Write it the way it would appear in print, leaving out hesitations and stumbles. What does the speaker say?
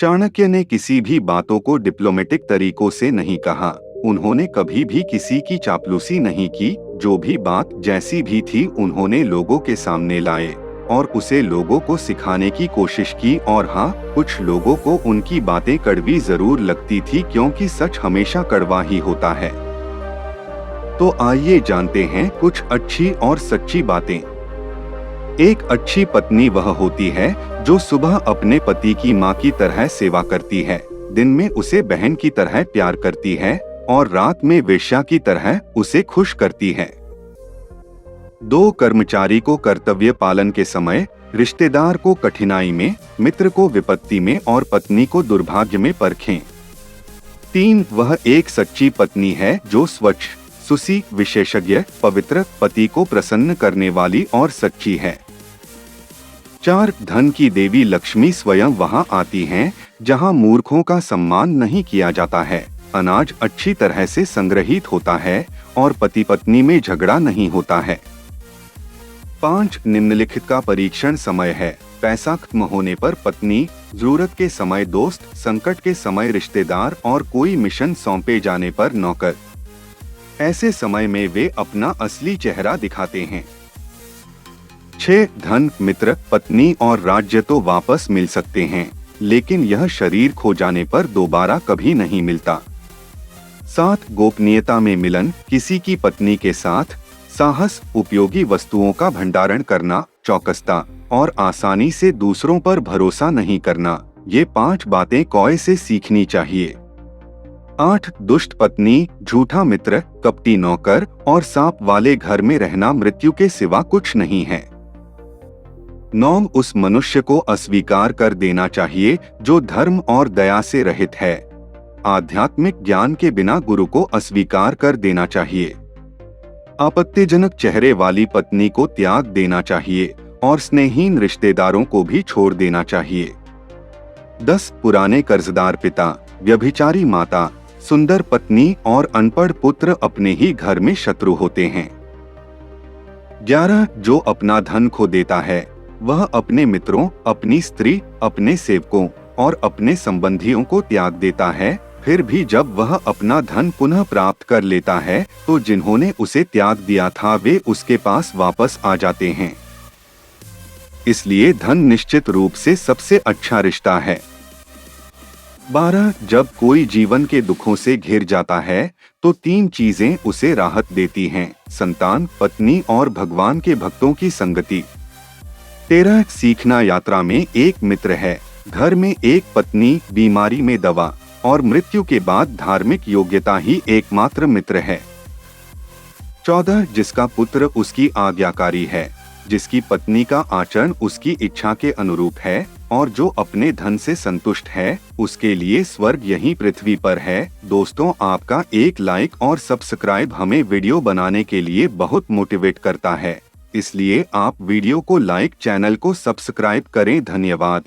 चाणक्य ने किसी भी बातों को डिप्लोमेटिक तरीकों से नहीं कहा। उन्होंने कभी भी किसी की चापलूसी नहीं की। जो भी बात जैसी भी थी उन्होंने लोगों के सामने लाए और उसे लोगों को सिखाने की कोशिश की। और हाँ, कुछ लोगों को उनकी बातें कड़वी जरूर लगती थी, क्योंकि सच हमेशा कड़वा ही होता है। तो आइए जानते हैं कुछ अच्छी और सच्ची बातें। एक अच्छी पत्नी वह होती है जो सुबह अपने पति की माँ की तरह सेवा करती है, दिन में उसे बहन की तरह प्यार करती है और रात में वेश्या की तरह उसे खुश करती है। दो कर्मचारी को कर्तव्य पालन के समय, रिश्तेदार को कठिनाई में, मित्र को विपत्ति में और पत्नी को दुर्भाग्य में परखें। 3, वह एक सच्ची पत्नी है जो स्वच्छ, सुशी, विशेषज्ञ, पवित्र, पति को प्रसन्न करने वाली और सच्ची है। 4, धन की देवी लक्ष्मी स्वयं वहां आती हैं जहां मूर्खों का सम्मान नहीं किया जाता है, अनाज अच्छी तरह से संग्रहित होता है और पति पत्नी में झगड़ा नहीं होता है। 5, निम्नलिखित का परीक्षण समय है। पैसा खत्म होने पर पत्नी, जरूरत के समय दोस्त, संकट के समय रिश्तेदार और कोई मिशन सौंपे जाने पर नौकर। ऐसे समय में वे अपना असली चेहरा दिखाते हैं। 6, धन, मित्र, पत्नी और राज्य तो वापस मिल सकते हैं, लेकिन यह शरीर खो जाने पर दोबारा कभी नहीं मिलता। 7, गोपनीयता में मिलन, किसी की पत्नी के साथ साहस, उपयोगी वस्तुओं का भंडारण करना, चौकसता और आसानी से दूसरों पर भरोसा नहीं करना। ये 5 बातें कौए से सीखनी चाहिए। 8, दुष्ट पत्नी, झूठा मित्र, कपटी नौकर और सांप वाले घर में रहना मृत्यु के सिवा कुछ नहीं है। 9, उस मनुष्य को अस्वीकार कर देना चाहिए जो धर्म और दया से रहित है। आध्यात्मिक ज्ञान के बिना गुरु को अस्वीकार कर देना चाहिए। आपत्तिजनक चेहरे वाली पत्नी को त्याग देना चाहिए और स्नेहीन रिश्तेदारों को भी छोड़ देना चाहिए। 10, पुराने कर्जदार पिता, व्यभिचारी माता, सुंदर पत्नी और अनपढ़ पुत्र अपने ही घर में शत्रु होते हैं। 11, जो अपना धन खो देता है वह अपने मित्रों, अपनी स्त्री, अपने सेवकों और अपने संबंधियों को त्याग देता है। फिर भी जब वह अपना धन पुनः प्राप्त कर लेता है तो जिन्होंने उसे त्याग दिया था वे उसके पास वापस आ जाते हैं। इसलिए धन निश्चित रूप से सबसे अच्छा रिश्ता है। 12, जब कोई जीवन के दुखों से घिर जाता है तो 3 चीजें उसे राहत देती हैं: संतान, पत्नी और भगवान के भक्तों की संगति। 13, सीखना, यात्रा में एक मित्र है, घर में एक पत्नी, बीमारी में दवा और मृत्यु के बाद धार्मिक योग्यता ही एकमात्र मित्र है। 14, जिसका पुत्र उसकी आज्ञाकारी है, जिसकी पत्नी का आचरण उसकी इच्छा के अनुरूप है और जो अपने धन से संतुष्ट है, उसके लिए स्वर्ग यहीं पृथ्वी पर है। दोस्तों, आपका एक लाइक और सब्सक्राइब हमें वीडियो बनाने के लिए बहुत मोटिवेट करता है, इसलिए आप वीडियो को लाइक, चैनल को सब्सक्राइब करें। धन्यवाद।